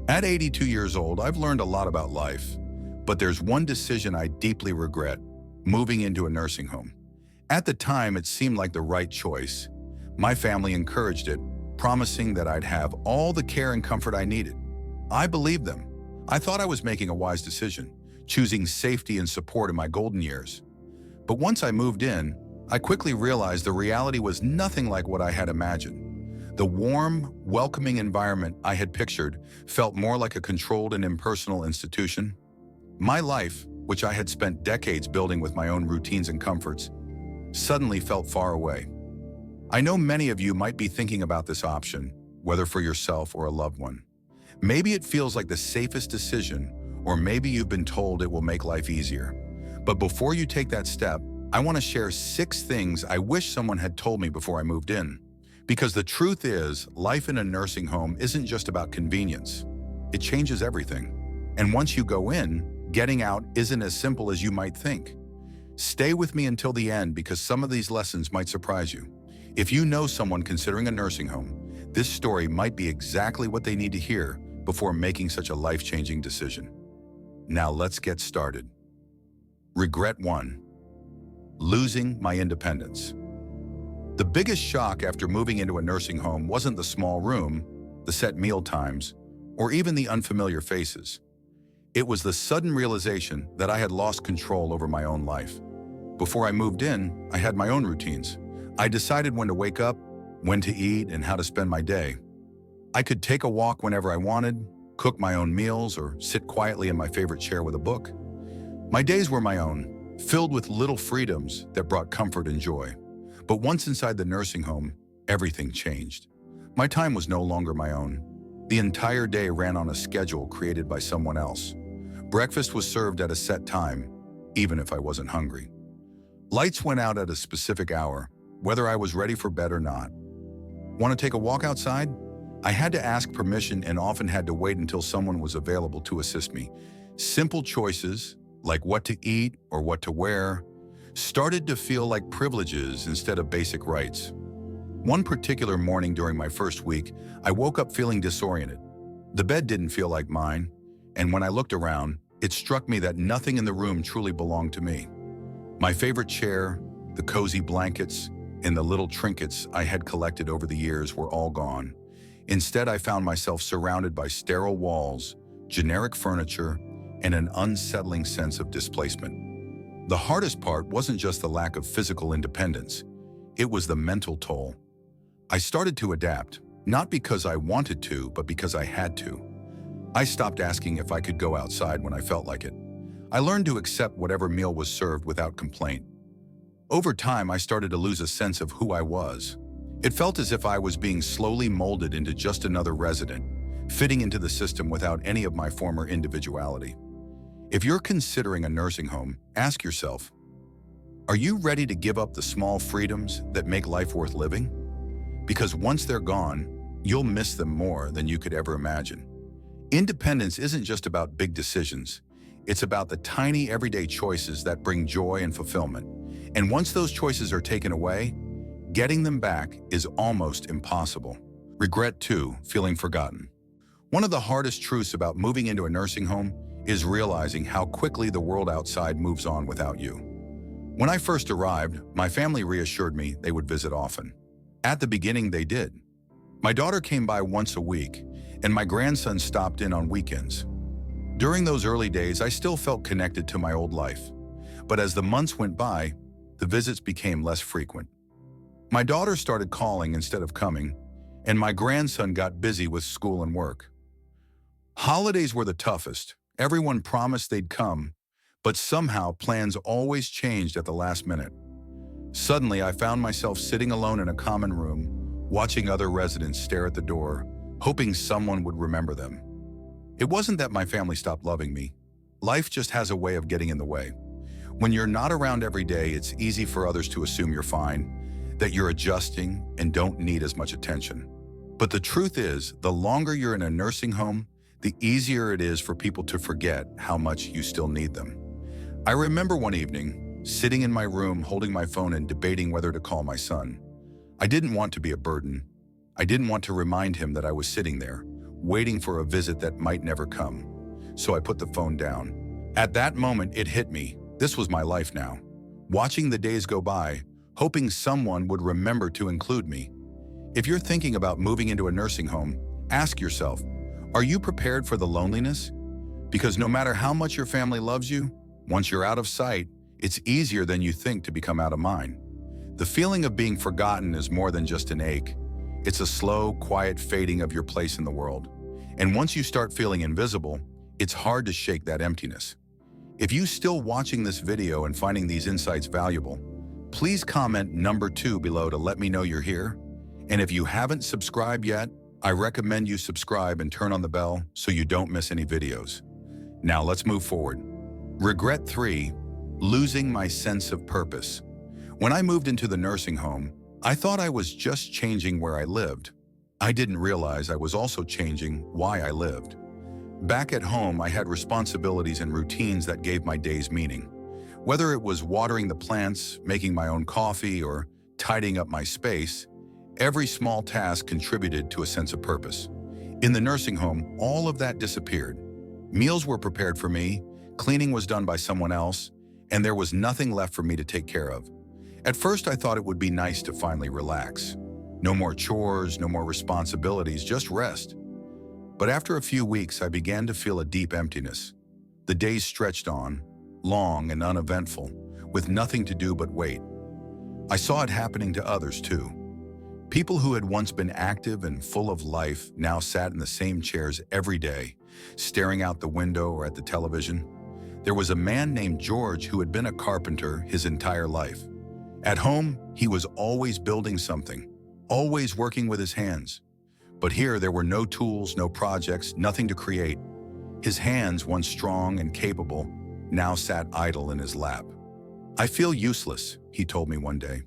At 82 years old, I've learned a lot about life, but there's one decision I deeply regret: moving into a nursing home. At the time, it seemed like the right choice. My family encouraged it, promising that I'd have all the care and comfort I needed. I believed them. I thought I was making a wise decision, choosing safety and support in my golden years. But once I moved in, I quickly realized the reality was nothing like what I had imagined. The warm, welcoming environment I had pictured felt more like a controlled and impersonal institution. My life, which I had spent decades building with my own routines and comforts, suddenly felt far away. I know many of you might be thinking about this option, whether for yourself or a loved one. Maybe it feels like the safest decision, or maybe you've been told it will make life easier. But before you take that step, I want to share 6 things I wish someone had told me before I moved in. Because the truth is, life in a nursing home isn't just about convenience. It changes everything. And once you go in, getting out isn't as simple as you might think. Stay with me until the end because some of these lessons might surprise you. If you know someone considering a nursing home, this story might be exactly what they need to hear before making such a life-changing decision. Now let's get started. Regret 1. Losing my independence. The biggest shock after moving into a nursing home wasn't the small room, the set meal times, or even the unfamiliar faces. It was the sudden realization that I had lost control over my own life. Before I moved in, I had my own routines. I decided when to wake up, when to eat, and how to spend my day. I could take a walk whenever I wanted, cook my own meals, or sit quietly in my favorite chair with a book. My days were my own, filled with little freedoms that brought comfort and joy. But once inside the nursing home, everything changed. My time was no longer my own. The entire day ran on a schedule created by someone else. Breakfast was served at a set time, even if I wasn't hungry. Lights went out at a specific hour, whether I was ready for bed or not. Want to take a walk outside? I had to ask permission and often had to wait until someone was available to assist me. Simple choices, like what to eat or what to wear, started to feel like privileges instead of basic rights. One particular morning during my first week, I woke up feeling disoriented. The bed didn't feel like mine, and when I looked around, it struck me that nothing in the room truly belonged to me. My favorite chair, the cozy blankets, and the little trinkets I had collected over the years were all gone. Instead, I found myself surrounded by sterile walls, generic furniture, and an unsettling sense of displacement. The hardest part wasn't just the lack of physical independence. It was the mental toll. I started to adapt, not because I wanted to, but because I had to. I stopped asking if I could go outside when I felt like it. I learned to accept whatever meal was served without complaint. Over time, I started to lose a sense of who I was. It felt as if I was being slowly molded into just another resident, fitting into the system without any of my former individuality. If you're considering a nursing home, ask yourself, are you ready to give up the small freedoms that make life worth living? Because once they're gone, you'll miss them more than you could ever imagine. Independence isn't just about big decisions. It's about the tiny everyday choices that bring joy and fulfillment. And once those choices are taken away, getting them back is almost impossible. Regret 2, feeling forgotten. One of the hardest truths about moving into a nursing home is realizing how quickly the world outside moves on without you. When I first arrived, my family reassured me they would visit often. At the beginning, they did. My daughter came by once a week, and my grandson stopped in on weekends. During those early days, I still felt connected to my old life. But as the months went by, the visits became less frequent. My daughter started calling instead of coming, and my grandson got busy with school and work. Holidays were the toughest. Everyone promised they'd come, but somehow plans always changed at the last minute. Suddenly, I found myself sitting alone in a common room, watching other residents stare at the door, hoping someone would remember them. It wasn't that my family stopped loving me. Life just has a way of getting in the way. When you're not around every day, it's easy for others to assume you're fine, that you're adjusting and don't need as much attention. But the truth is, the longer you're in a nursing home, the easier it is for people to forget how much you still need them. I remember one evening, sitting in my room holding my phone and debating whether to call my son. I didn't want to be a burden. I didn't want to remind him that I was sitting there, waiting for a visit that might never come. So I put the phone down. At that moment, it hit me. This was my life now. Watching the days go by, hoping someone would remember to include me. If you're thinking about moving into a nursing home, ask yourself, are you prepared for the loneliness? Because no matter how much your family loves you, once you're out of sight, it's easier than you think to become out of mind. The feeling of being forgotten is more than just an ache. It's a slow, quiet fading of your place in the world. And once you start feeling invisible, it's hard to shake that emptiness. If you're still watching this video and finding these insights valuable, please comment number 2 below to let me know you're here. And if you haven't subscribed yet, I recommend you subscribe and turn on the bell so you don't miss any videos. Now let's move forward. Regret 3, losing my sense of purpose. When I moved into the nursing home, I thought I was just changing where I lived. I didn't realize I was also changing why I lived. Back at home, I had responsibilities and routines that gave my days meaning. Whether it was watering the plants, making my own coffee, or tidying up my space, every small task contributed to a sense of purpose. In the nursing home, all of that disappeared. Meals were prepared for me, cleaning was done by someone else, and there was nothing left for me to take care of. At first, I thought it would be nice to finally relax. No more chores, no more responsibilities, just rest. But after a few weeks, I began to feel a deep emptiness. The days stretched on, long and uneventful, with nothing to do but wait. I saw it happening to others too. People who had once been active and full of life now sat in the same chairs every day, staring out the window or at the television. There was a man named George who had been a carpenter his entire life. At home, he was always building something, always working with his hands. But here there were no tools, no projects, nothing to create. His hands, once strong and capable, now sat idle in his lap. "I feel useless," he told me one day.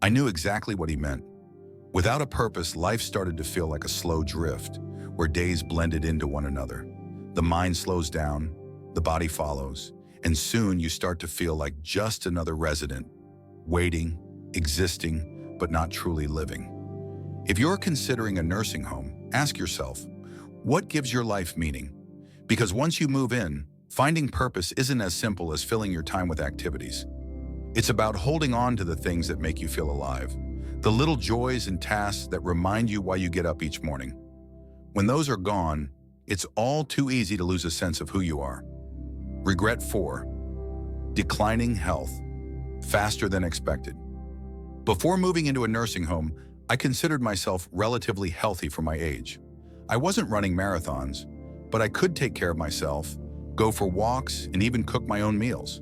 I knew exactly what he meant. Without a purpose, life started to feel like a slow drift, where days blended into one another. The mind slows down, the body follows, and soon you start to feel like just another resident, waiting, existing, but not truly living. If you're considering a nursing home, ask yourself, what gives your life meaning? Because once you move in, finding purpose isn't as simple as filling your time with activities. It's about holding on to the things that make you feel alive, the little joys and tasks that remind you why you get up each morning. When those are gone, it's all too easy to lose a sense of who you are. Regret 4, declining health, faster than expected. Before moving into a nursing home, I considered myself relatively healthy for my age. I wasn't running marathons, but I could take care of myself, go for walks, and even cook my own meals.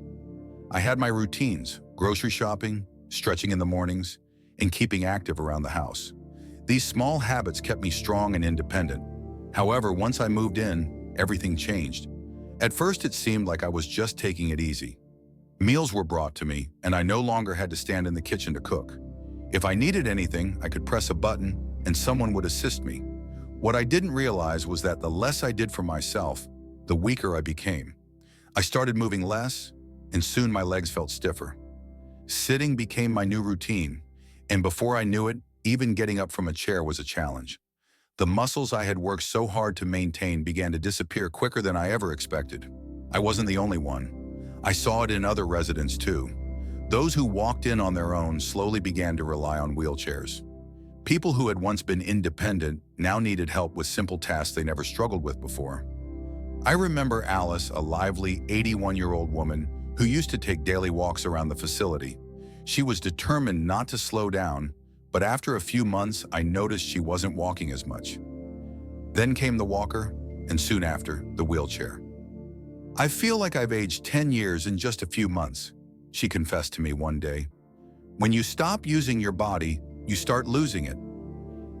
I had my routines, grocery shopping, stretching in the mornings, and keeping active around the house. These small habits kept me strong and independent. However, once I moved in, everything changed. At first, it seemed like I was just taking it easy. Meals were brought to me, and I no longer had to stand in the kitchen to cook. If I needed anything, I could press a button, and someone would assist me. What I didn't realize was that the less I did for myself, the weaker I became. I started moving less, and soon my legs felt stiffer. Sitting became my new routine, and before I knew it, even getting up from a chair was a challenge. The muscles I had worked so hard to maintain began to disappear quicker than I ever expected. I wasn't the only one. I saw it in other residents too. Those who walked in on their own slowly began to rely on wheelchairs. People who had once been independent now needed help with simple tasks they never struggled with before. I remember Alice, a lively 81-year-old woman who used to take daily walks around the facility. She was determined not to slow down, but after a few months, I noticed she wasn't walking as much. Then came the walker, and soon after, the wheelchair. "I feel like I've aged 10 years in just a few months," she confessed to me one day. When you stop using your body, you start losing it.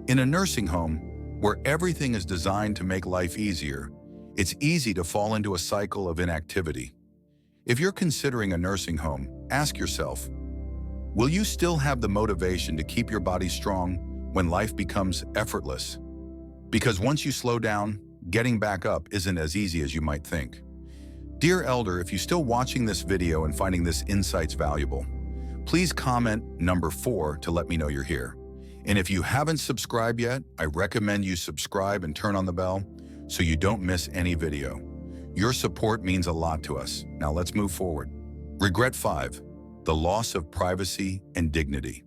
In a nursing home, where everything is designed to make life easier, it's easy to fall into a cycle of inactivity. If you're considering a nursing home, ask yourself, will you still have the motivation to keep your body strong when life becomes effortless? Because once you slow down, getting back up isn't as easy as you might think. Dear Elder, if you're still watching this video and finding this insights valuable, please comment number 4 to let me know you're here. And if you haven't subscribed yet, I recommend you subscribe and turn on the bell so you don't miss any video. Your support means a lot to us. Now let's move forward. Regret 5. The loss of privacy and dignity.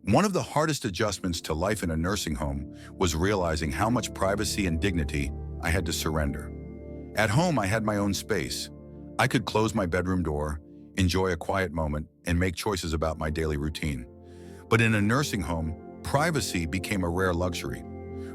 One of the hardest adjustments to life in a nursing home was realizing how much privacy and dignity I had to surrender. At home, I had my own space. I could close my bedroom door, enjoy a quiet moment, and make choices about my daily routine. But in a nursing home, privacy became a rare luxury.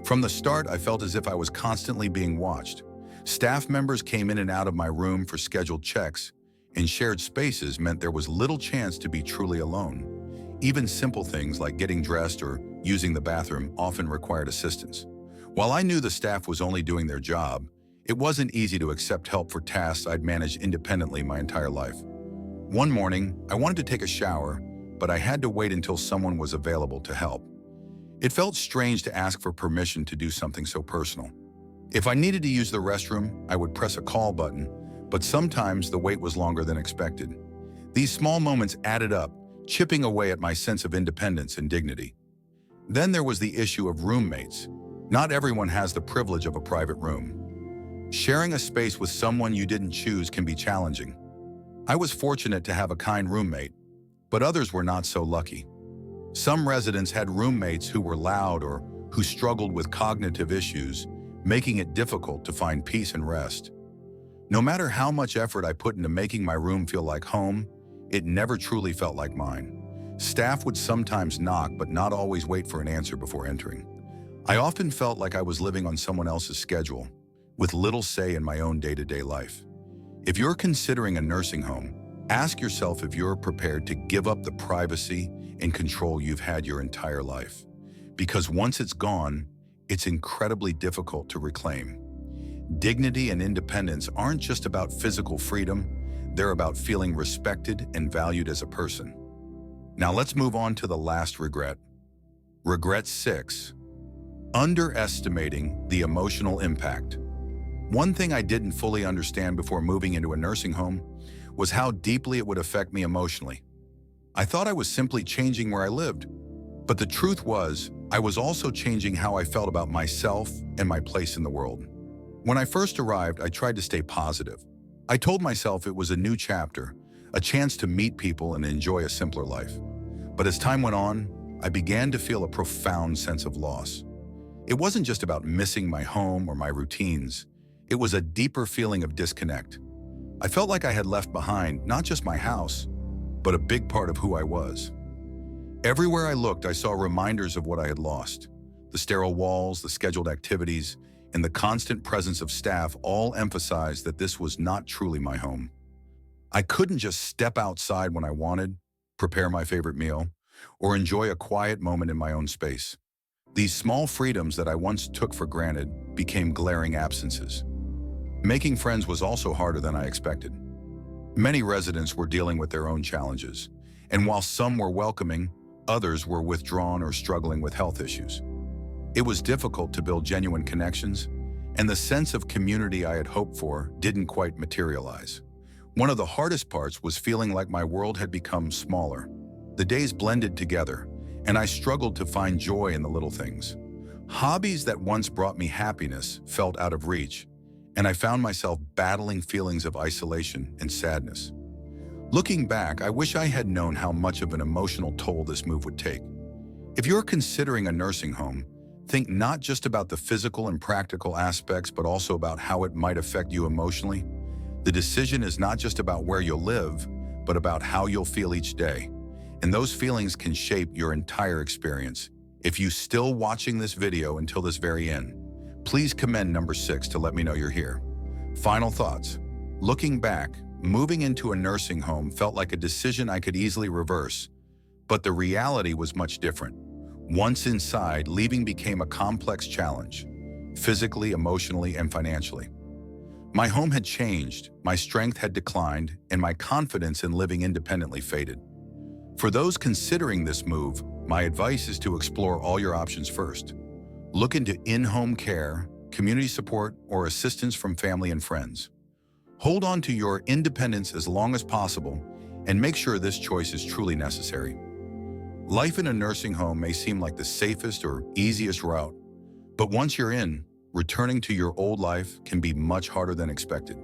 From the start, I felt as if I was constantly being watched. Staff members came in and out of my room for scheduled checks, and shared spaces meant there was little chance to be truly alone. Even simple things like getting dressed or using the bathroom often required assistance. While I knew the staff was only doing their job, it wasn't easy to accept help for tasks I'd managed independently my entire life. One morning, I wanted to take a shower, but I had to wait until someone was available to help. It felt strange to ask for permission to do something so personal. If I needed to use the restroom, I would press a call button, but sometimes the wait was longer than expected. These small moments added up, chipping away at my sense of independence and dignity. Then there was the issue of roommates. Not everyone has the privilege of a private room. Sharing a space with someone you didn't choose can be challenging. I was fortunate to have a kind roommate, but others were not so lucky. Some residents had roommates who were loud or who struggled with cognitive issues, making it difficult to find peace and rest. No matter how much effort I put into making my room feel like home, it never truly felt like mine. Staff would sometimes knock, but not always wait for an answer before entering. I often felt like I was living on someone else's schedule, with little say in my own day-to-day life. If you're considering a nursing home, ask yourself if you're prepared to give up the privacy and control you've had your entire life. Because once it's gone, it's incredibly difficult to reclaim. Dignity and independence aren't just about physical freedom, they're about feeling respected and valued as a person. Now let's move on to the last regret. Regret 6. Underestimating the emotional impact. One thing I didn't fully understand before moving into a nursing home was how deeply it would affect me emotionally. I thought I was simply changing where I lived, but the truth was, I was also changing how I felt about myself and my place in the world. When I first arrived, I tried to stay positive. I told myself it was a new chapter, a chance to meet people and enjoy a simpler life. But as time went on, I began to feel a profound sense of loss. It wasn't just about missing my home or my routines. It was a deeper feeling of disconnect. I felt like I had left behind not just my house, but a big part of who I was. Everywhere I looked, I saw reminders of what I had lost. The sterile walls, the scheduled activities, and the constant presence of staff all emphasized that this was not truly my home. I couldn't just step outside when I wanted, prepare my favorite meal, or enjoy a quiet moment in my own space. These small freedoms that I once took for granted became glaring absences. Making friends was also harder than I expected. Many residents were dealing with their own challenges, and while some were welcoming, others were withdrawn or struggling with health issues. It was difficult to build genuine connections, and the sense of community I had hoped for didn't quite materialize. One of the hardest parts was feeling like my world had become smaller. The days blended together, and I struggled to find joy in the little things. Hobbies that once brought me happiness felt out of reach, and I found myself battling feelings of isolation and sadness. Looking back, I wish I had known how much of an emotional toll this move would take. If you're considering a nursing home, think not just about the physical and practical aspects, but also about how it might affect you emotionally. The decision is not just about where you'll live, but about how you'll feel each day. And those feelings can shape your entire experience. If you're still watching this video until this very end, please comment number 6 to let me know you're here. Final thoughts. Looking back, moving into a nursing home felt like a decision I could easily reverse, but the reality was much different. Once inside, leaving became a complex challenge, physically, emotionally, and financially. My home had changed, my strength had declined, and my confidence in living independently faded. For those considering this move, my advice is to explore all your options first. Look into in-home care, community support, or assistance from family and friends. Hold on to your independence as long as possible and make sure this choice is truly necessary. Life in a nursing home may seem like the safest or easiest route, but once you're in, returning to your old life can be much harder than expected.